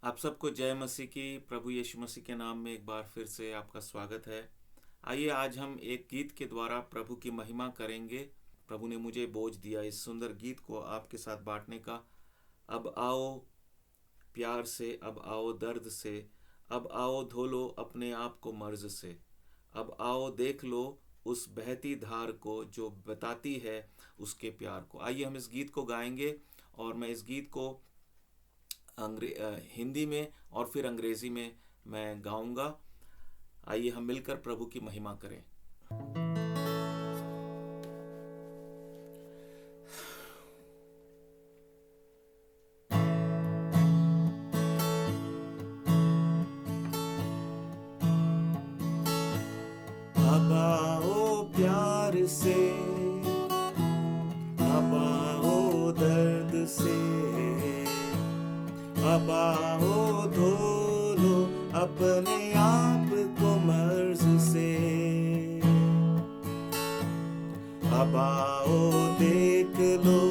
आप सबको जय मसीह की। प्रभु यीशु मसीह के नाम में एक बार फिर से आपका स्वागत है। आइए आज हम एक गीत के द्वारा प्रभु की महिमा करेंगे। प्रभु ने मुझे बोझ दिया इस सुंदर गीत को आपके साथ बांटने का। अब आओ प्यार से, अब आओ दर्द से, अब आओ धो लो अपने आप को मर्ज से, अब आओ देख लो उस बहती धार को जो बताती है उसके प्यार को। आइए हम इस गीत को गाएंगे और मैं इस गीत को हिंदी में और फिर अंग्रेजी में मैं गाऊंगा। आइए हम मिलकर प्रभु की महिमा करें। अब आओ प्यार से, अब आओ दर्द से, अब आओ धो लो अपने आप को मर्ज से, अब आओ देख लो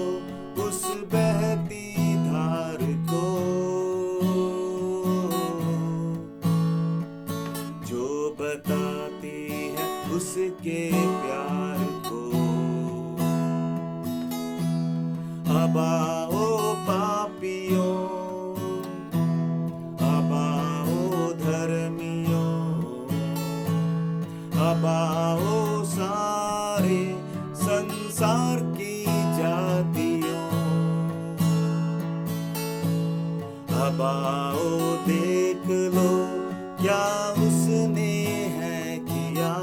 उस बहती धार को जो बताती है उसके प्यार को। अब आओ पापियों, अब आओ धर्मियों, अब आओ सारे संसार की जातियों, अब आओ देख लो क्या उसने है किया,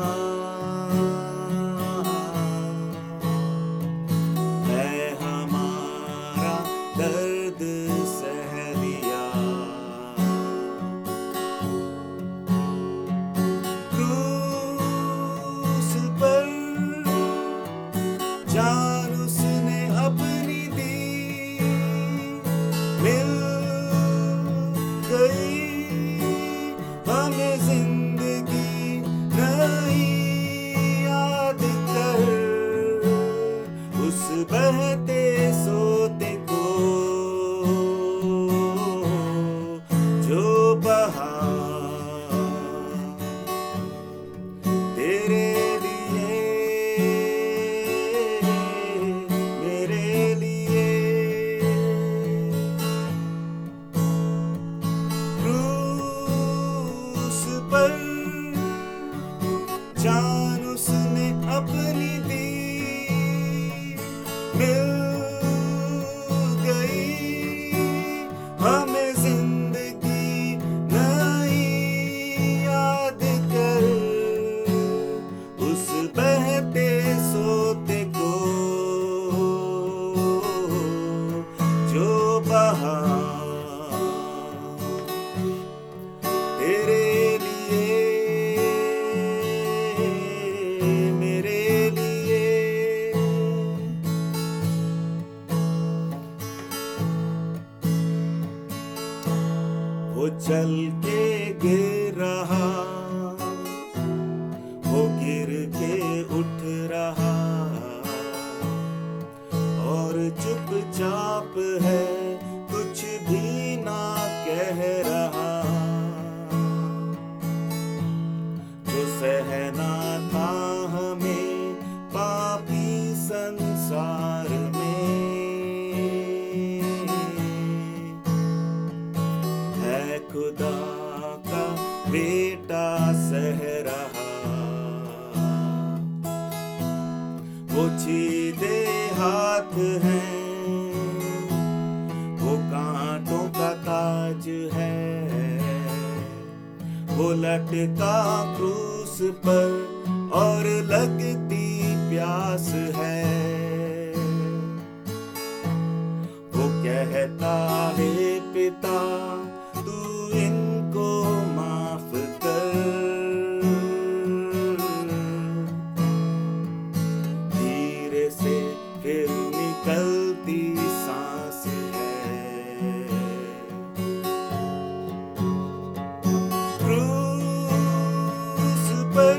है हमारा दर्द सह लिया। क्रूस पर जान उसने अपनी दी, मिल गई हमें जिंदगी नई, याद कर उस बहते सोते को जो बहा तेरे लिए, मेरे लिए। क्रूस पर जान उसने अपनी दी, मिल गई हमें जिंदगी नई, याद कर उस बहते सोते को जो बहा तेरे लिए, मेरे लिए। वो चल के गिर रहा, वो गिर के उठ रहा और चुपचाप है कुछ भी ना कह रहा। जो सहना था हमें पापी संसार में, है खुदा का बेटा सह रहा। वो सीधे हाथ हैं, वो कांटों का ताज है, वो लटका क्रूस पर और लगती प्यास है। वो कहता है पिता तू इनको माफ कर, धीरे से फिर निकलती सांस है। क्रूस पर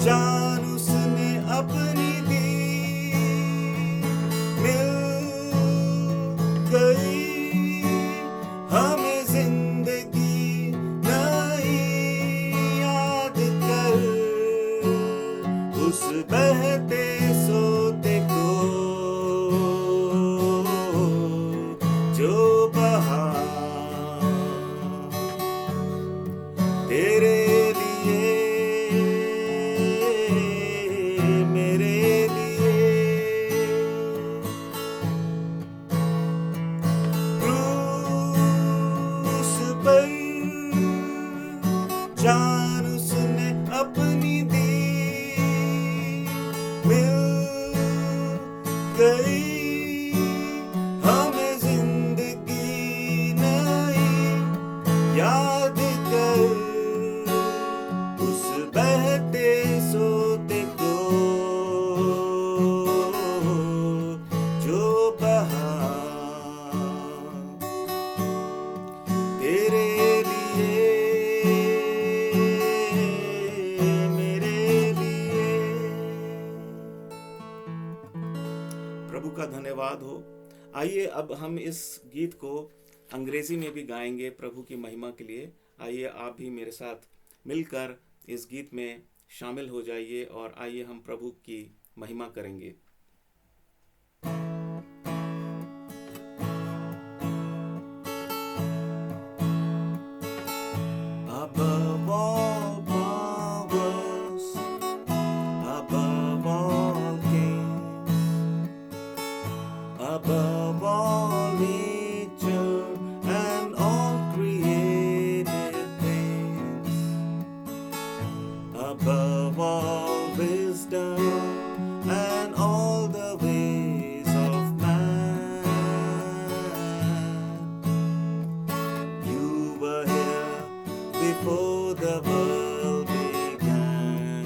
जान उसने अपनी दी, मिल गई जो बहा तेरे लिए, मेरे लिए, क्रूस पर जान उसने अपनी दी, मिल गई हमें जिंदगी नई। याद कर उस बहते सोते को जो बहा तेरे लिए, मेरे लिए। प्रभु का धन्यवाद हो। आइए अब हम इस गीत को अंग्रेजी में भी गाएंगे प्रभु की महिमा के लिए। आइए आप भी मेरे साथ मिलकर इस गीत में शामिल हो जाइए और आइए हम प्रभु की महिमा करेंगे। Above all powers, above all kings, above all nature and all created things, above all wisdom and all the ways of man. You were here before the world began.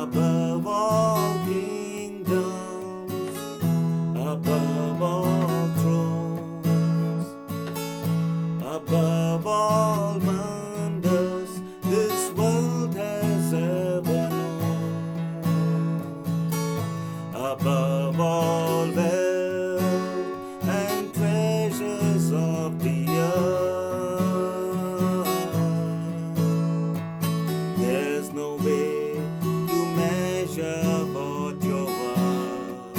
Above all kingdoms, above all thrones, above all wonders this world has ever known, above all wealth and treasures of the earth, there's no way to measure what your worth.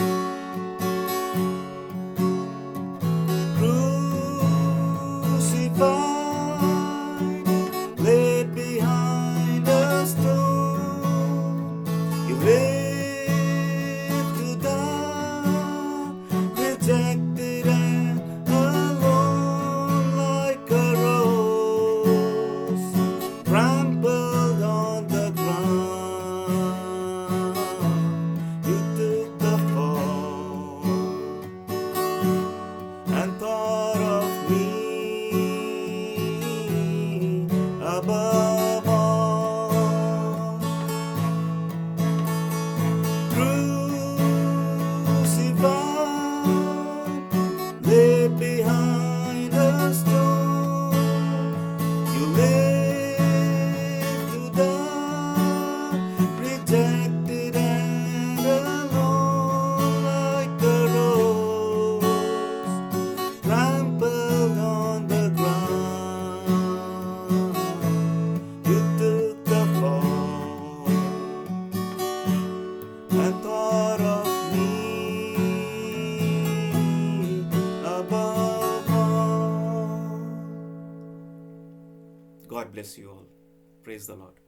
Crucified, laid behind a stone, you lived to die, rejected and alone like a rose, trampled on the ground. You took the fall and thought of me above all. Crucified, laid behind a stone, you lived to die, rejected and alone like a rose, trampled on the ground. You took the fall and thought of me above all. God bless you all. Praise the Lord.